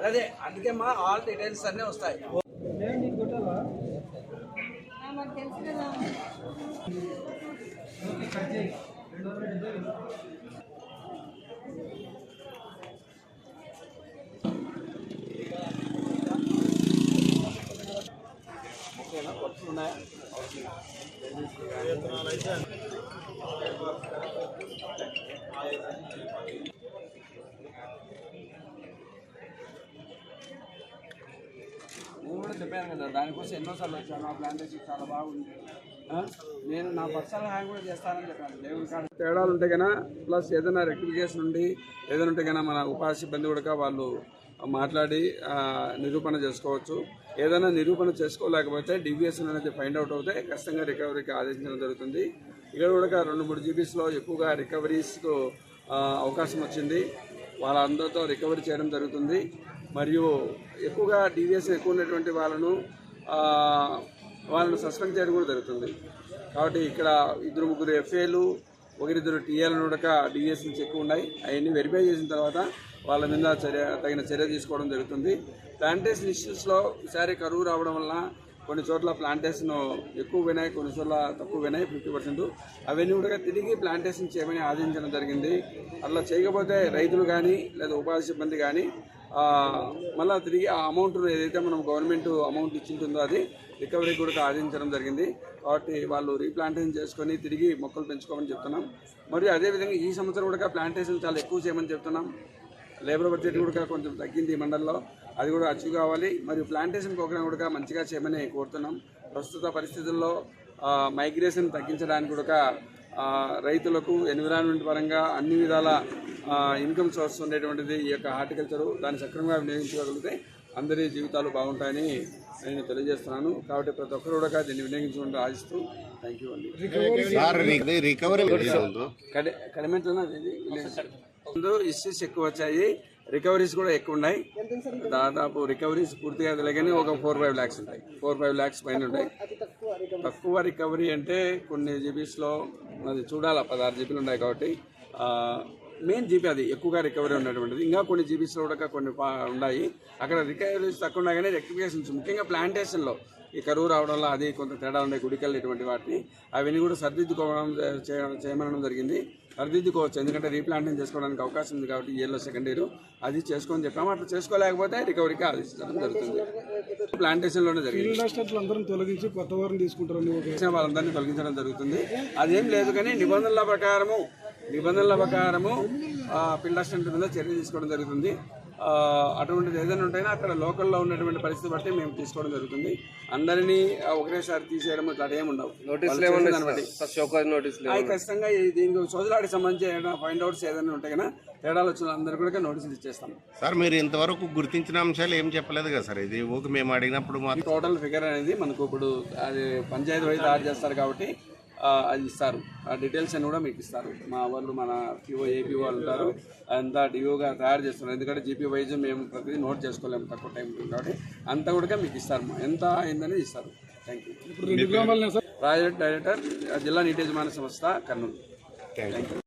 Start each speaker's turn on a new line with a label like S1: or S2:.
S1: అదే అందుకే మా ఆల్ డీటెయిల్స్ అన్నీ వస్తాయి. ఓకేనా, ఖర్చులు ఉన్నాయా? నేను కూడా చెప్పాను కదా, దానికోసం ఎన్నోసార్లు వచ్చాను. ఆ ప్లాంటేషన్ చాలా బాగుంది. నేను నా పర్సనల్ హ్యాండ్ కూడా చేస్తానని చెప్పాను. దేవుడి కాడ తేడాలు ఉంటే కన్నా, ప్లస్ ఏదైనా రెక్టిఫికేషన్ ఉండి ఏదైనా ఉంటే కన్నా మన ఉపాధి సిబ్బంది కూడా వాళ్ళు మాట్లాడి నిరూపణ చేసుకోవచ్చు. ఏదైనా నిరూపణ చేసుకోలేకపోతే డివియేషన్ అనేది ఫైండ్ అవుట్ అవుతే ఖచ్చితంగా రికవరీకి ఆదేశించడం జరుగుతుంది. ఇక్కడ కూడా 2-3 జీబీస్లో ఎక్కువగా రికవరీస్కు అవకాశం వచ్చింది. వాళ్ళందరితో రికవరీ చేయడం జరుగుతుంది. మరియు ఎక్కువగా డీవియేషన్ ఎక్కువ ఉన్నటువంటి వాళ్ళను సస్పెండ్ చేయడం కూడా జరుగుతుంది. కాబట్టి ఇక్కడ 2-3 ఎఫ్ఏలు, 1-2 టీఏలను కూడా డీవియేషన్స్ ఎక్కువ ఉన్నాయి. అవన్నీ వెరిఫై చేసిన తర్వాత వాళ్ళ మీద తగిన చర్య తీసుకోవడం జరుగుతుంది. ప్లాంటేషన్ ఇష్యూస్లో ఈసారి కరువు రావడం వల్ల కొన్ని చోట్ల ప్లాంటేషన్ ఎక్కువ వినాయి, కొన్ని చోట్ల తక్కువ వినాయి, 50%. అవన్నీ కూడా తిరిగి ప్లాంటేషన్ చేయమని ఆదేశించడం జరిగింది. అట్లా చేయకపోతే రైతులు కానీ లేదా ఉపాధి సిబ్బంది కానీ మళ్ళీ తిరిగి ఆ అమౌంట్ ఏదైతే మనం గవర్నమెంట్ అమౌంట్ ఇచ్చింటుందో అది రికవరీ కూడా ఆదేశించడం జరిగింది. కాబట్టి వాళ్ళు రీప్లాంటేషన్ చేసుకొని తిరిగి మొక్కలు పెంచుకోమని చెప్తున్నాం. మరియు అదేవిధంగా ఈ సంవత్సరం కూడా ప్లాంటేషన్ చాలా ఎక్కువ చేయమని చెప్తున్నాం. లేబర్ బడ్జెట్ కూడా కొంచెం తగ్గింది ఈ మండలంలో, అది కూడా అచీవ్ కావాలి. మరియు ప్లాంటేషన్ ప్రోగ్రామ్ కూడా మంచిగా చేయమని కోరుతున్నాం. ప్రస్తుత పరిస్థితుల్లో మైగ్రేషన్ తగ్గించడానికి కూడా రైతులకు ఎన్విరాన్మెంట్ పరంగా అన్ని విధాల ఇన్కమ్ సోర్స్ ఉండేటువంటిది ఈ యొక్క హార్టికల్చరు. దాన్ని సక్రమంగా వినియోగించగలిగితే అందరి జీవితాలు బాగుంటాయని నేను తెలియజేస్తున్నాను. కాబట్టి ప్రతి ఒక్కరు కూడా దీన్ని వినియోగించుకుంటూ ఆశిస్తూ థ్యాంక్ యూ అండి. ముందు ఇష్యూస్ ఎక్కువ వచ్చాయి, రికవరీస్ కూడా ఎక్కువ ఉన్నాయి. దాదాపు రికవరీస్ పూర్తిగా తెలియగానే ఒక 4-5 lakhs ఉంటాయి. 4-5 lakhs పైన ఉంటాయి. తక్కువ రికవరీ అంటే కొన్ని జీబీస్లో అది చూడాలి, 16 జీబీలు ఉన్నాయి. కాబట్టి మెయిన్ జీబీ అది ఎక్కువగా రికవరీ ఉన్నటువంటిది. ఇంకా కొన్ని జీబీస్లో కూడా కొన్ని ఉన్నాయి. అక్కడ రికవరీస్ తక్కువ ఉన్నాయి కానీ రెక్టిఫికేషన్స్ ముఖ్యంగా ప్లాంటేషన్లో ఈ కరువు రావడం వల్ల అది కొంత తేడా ఉన్నాయి. గుడికల్ ఇటువంటి వాటిని అవన్నీ కూడా సరిదిద్దుకోవడం చేయమనడం జరిగింది. సరిదిద్దుకోవచ్చు, ఎందుకంటే రీప్లాంటింగ్ చేసుకోవడానికి అవకాశం ఉంది. కాబట్టి ఏళ్ళలో సెకండ్ ఇయర్ అది చేసుకొని చెప్పాము. అట్లా చేసుకోలేకపోతే రికవరీకి ఆదేశించడం జరుగుతుంది. ప్లాంటేషన్లోనే జరిగింది. తొలగించి కొత్త వారిని తీసుకుంటారు, వాళ్ళందరినీ తొలగించడం జరుగుతుంది. అదేం లేదు కానీ నిబంధనల ప్రకారము పిల్లస్టెంట్ మీద చర్య తీసుకోవడం జరుగుతుంది. అటువంటిది ఏదైనా ఉంటేనే అక్కడ లోకల్లో ఉన్నటువంటి పరిస్థితి బట్టి మేము తీసుకోవడం జరుగుతుంది. అందరినీ ఒకటేసారి తీసేయడం ఇట్లా ఏమి ఉండవు. ఖచ్చితంగా దీనికి సోదరుడికి సంబంధించి ఏదైనా ఫైండ్ అవుట్స్ ఏదైనా ఉంటే కన్నా తేడాలు వచ్చిన అందరికీ కూడా నోటీసులు ఇచ్చేస్తాం.
S2: సార్ మీరు ఇంతవరకు గుర్తించిన అంశాలు ఏం చెప్పలేదు కదా సార్? ఇది ఓకే, మేము అడిగినప్పుడు
S1: టోటల్ ఫిగర్ అనేది మనకు ఇప్పుడు అది పంచాయతీ వైపు తయారు చేస్తారు కాబట్టి అది ఇస్తారు. ఆ డీటెయిల్స్ అన్ని కూడా మీకు ఇస్తారు. మా వాళ్ళు మన పిఓ ఏపీ వాళ్ళు ఉంటారు, అంతా డిఓగా తయారు చేస్తున్నారు. ఎందుకంటే జీపీ వైజ్ మేము ప్రతిదీ నోట్ చేసుకోలేము, తక్కువ టైం ఉంటుంది. కాబట్టి అంతా కూడా మీకు ఇస్తారు, ఎంత అయిందని ఇస్తారు. Thank you. ప్రాజెక్ట్ డైరెక్టర్, జిల్లా నీటి యజమాని సంస్థ, కర్నూలు. Thank you.